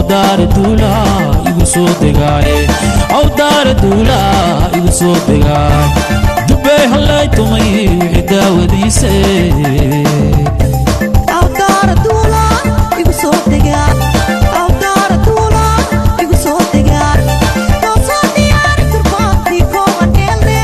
dar dula igu soo degaaye aw dar dula igu soo degaay dubay halay tumay wixii daawadiise aw dar dula igu soo degaay aw dar dula igu soo degaay doosoo diyaari turbaantii kooban dheelne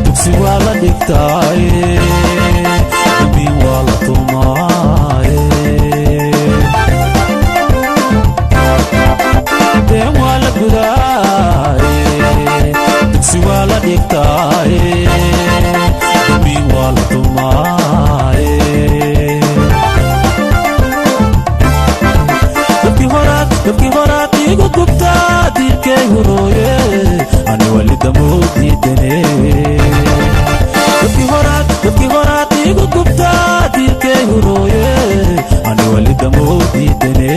dugsi waa la dhigtaaye damiin waa la tumaaye deen waa la gudaaye dugsi waa la dhigtaaye damiin waa la tumaaye dabkii horaad igu gubtaa diirkay hurooye ani wali damoodiidane dabkii horaad igu gubtaa diirkay hurooye ani wali damoodiidane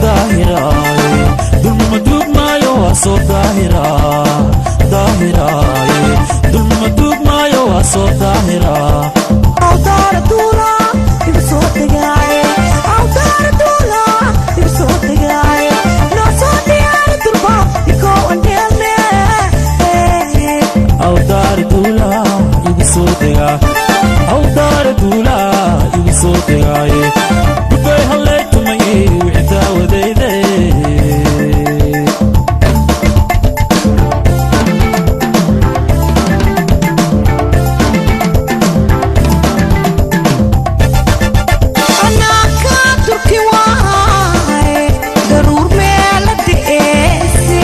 daahiraaye dulmama duugmaayo waa soo daahiraaye dulmama duugmaayo waa soo daahiraa aw dar dula igu soo degaay aw dar dula igu soo degaay doosoo diyaari turbaantii kooban dheelne aw dar dula igu soo degaa aw dar dula igu soo degaaye dubay halay tumay wixii daawadayde anaaka turki waaye daruur meela de'eese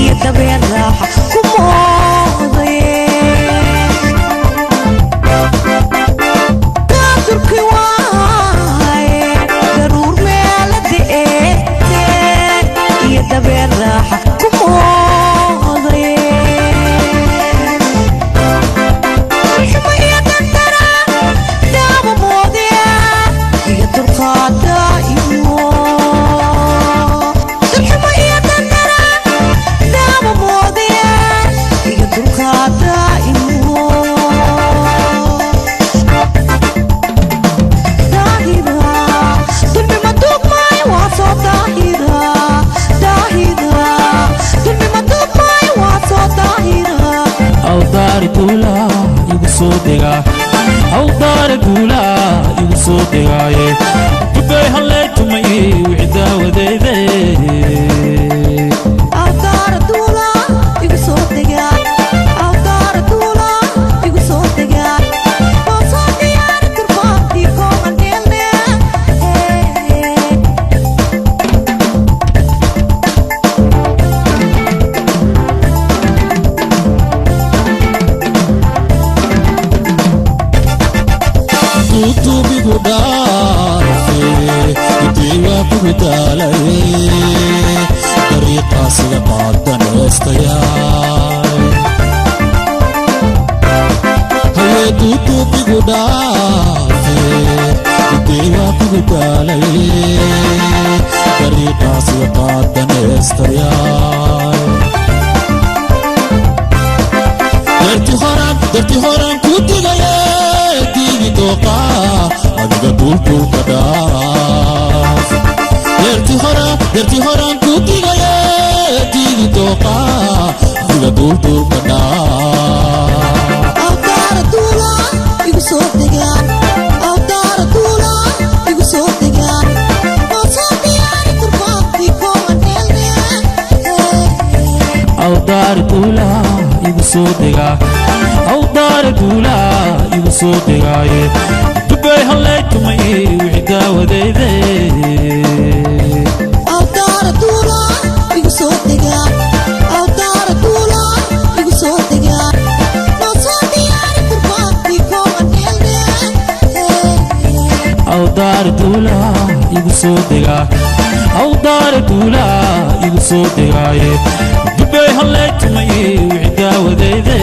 iyo dabeen raaxa ku moodaye turki waaye daruur meela de'eese iyo dabeen raaxa ku moodaye xuma iyo dantara daama moodaya iyo dulqaada iyo xuma iyo dantara daama moodaya iyo dulqaada iyo daahira dulmima duugmaayo waa soo daahira dulmima duugmaayo waa soo daahira aw dar dula igu soo degaa aw dar dula igu soo degaaye dubay halay tumay wixii daawadayde aw dar dula igu soo degaay aw dar dula igu soo degaay doosoo diyaari turbaantii kooban dheelne tuubigu dhaafe idiiwaa kugu daalaye dariiqaasiga qaadaneestayaay haye tuubigu dhaafe idiiwaa kugu daalaye dariiqaasiga qaadaneestayaay darti horan ku digaye diigi dooqa adiga duulduulka dhaaf derti horan ku digaye diigi dooqa adiga duulduulka dhaaf aw dar dula igu soo degaay aw dar dula igu soo degaay doosoo diyaari turbaantii kooban dheelne aw dar dula igu soo degaa aw dar dula igu soo degaaye dubay halay tumay wixii daawadayde aw dar dula igu soo degaay aw dar dula igu soo degaay doosoo diyaari turbaantii kooban dheelne aw dar dula igu soo degaa aw dar dula igu soo degaaye dubay halay tumay wixii daawadayde